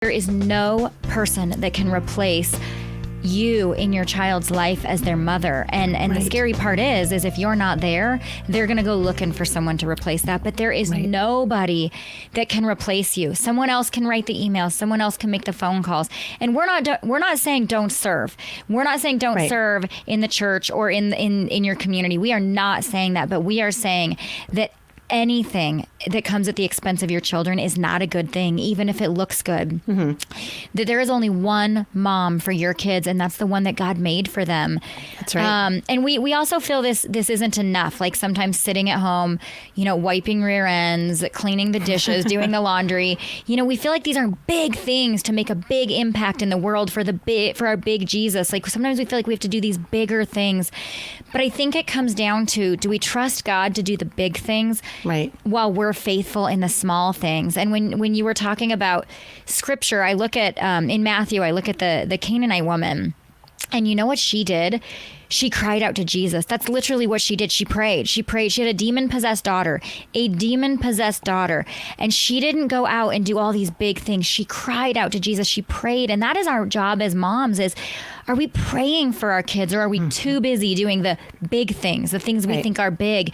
There is no person that can replace you in your child's life as their mother. And the scary part is if you're not there, they're going to go looking for someone to replace that. But there is nobody that can replace you. Someone else can write the emails. Someone else can make the phone calls. And we're not saying don't serve. We're not saying don't serve in the church or in your community. We are not saying that, but we are saying that anything that comes at the expense of your children is not a good thing, even if it looks good. Mm-hmm. That there is only one mom for your kids, and that's the one that God made for them. That's right. And we also feel this isn't enough. Like sometimes sitting at home, wiping rear ends, cleaning the dishes, doing the laundry. We feel like these are big things to make a big impact in the world for our big Jesus. Like sometimes we feel like we have to do these bigger things. But I think it comes down to, do we trust God to do the big things? Right. While we're faithful in the small things. And when you were talking about scripture, I look at, in Matthew, I look at the Canaanite woman. And you know what she did? She cried out to Jesus. That's literally what she did. She prayed. She had a demon-possessed daughter. And she didn't go out and do all these big things. She cried out to Jesus. She prayed. And that is our job as moms are we praying for our kids, or are we too busy doing the big things, the things we think are big?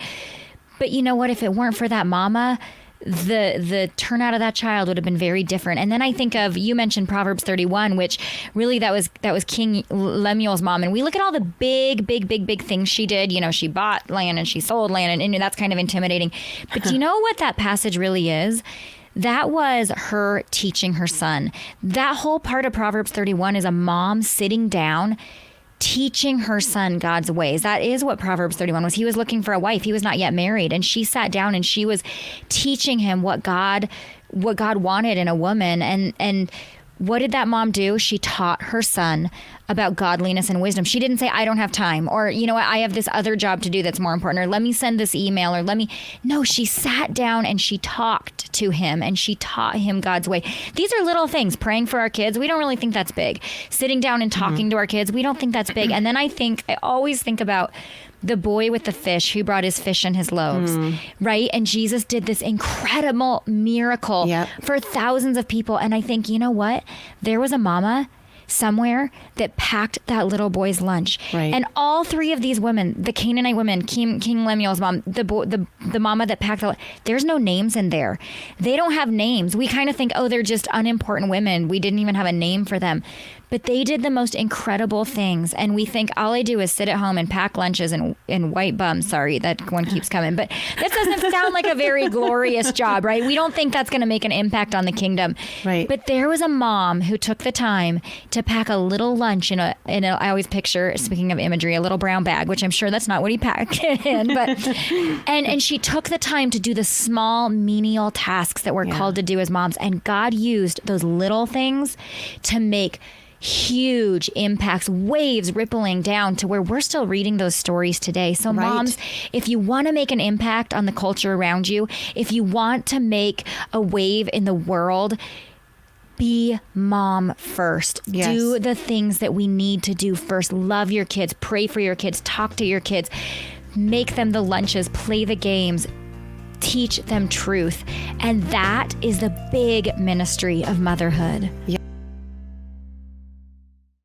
But you know what? If it weren't for that mama, the turnout of that child would have been very different. And then I think of, you mentioned Proverbs 31, which really that was King Lemuel's mom. And we look at all the big things she did. She bought land and she sold land, and that's kind of intimidating. But do you know what that passage really is? That was her teaching her son. That whole part of Proverbs 31 is a mom sitting down teaching her son God's ways. That is what Proverbs 31 was. He was looking for a wife. He was not yet married. And she sat down and she was teaching him what God wanted in a woman. And what did that mom do? She taught her son about godliness and wisdom. She didn't say, I don't have time, or, I have this other job to do that's more important, or let me send this email, or no, she sat down and she talked to him and she taught him God's way. These are little things. Praying for our kids, we don't really think that's big. Sitting down and talking to our kids, we don't think that's big. And then I always think about the boy with the fish who brought his fish and his loaves, right? And Jesus did this incredible miracle for thousands of people. And I think, you know what? There was a mama somewhere that packed that little boy's lunch. Right. And all three of these women, the Canaanite women, King Lemuel's mom, the mama that packed there's no names in there. They don't have names. We kind of think, they're just unimportant women. We didn't even have a name for them. But they did the most incredible things. And we think all I do is sit at home and pack lunches and white bums. Sorry, that one keeps coming. But that doesn't sound like a very glorious job, right? We don't think that's going to make an impact on the kingdom. Right. But there was a mom who took the time to pack a little lunch in a I always picture, speaking of imagery, a little brown bag, which I'm sure that's not what he packed in. But and she took the time to do the small, menial tasks that we're called to do as moms. And God used those little things to make huge impacts, waves rippling down to where we're still reading those stories today. So moms, if you want to make an impact on the culture around you, if you want to make a wave in the world, be mom first. Yes. Do the things that we need to do first. Love your kids, pray for your kids, talk to your kids, make them the lunches, play the games, teach them truth. And that is the big ministry of motherhood. Yeah.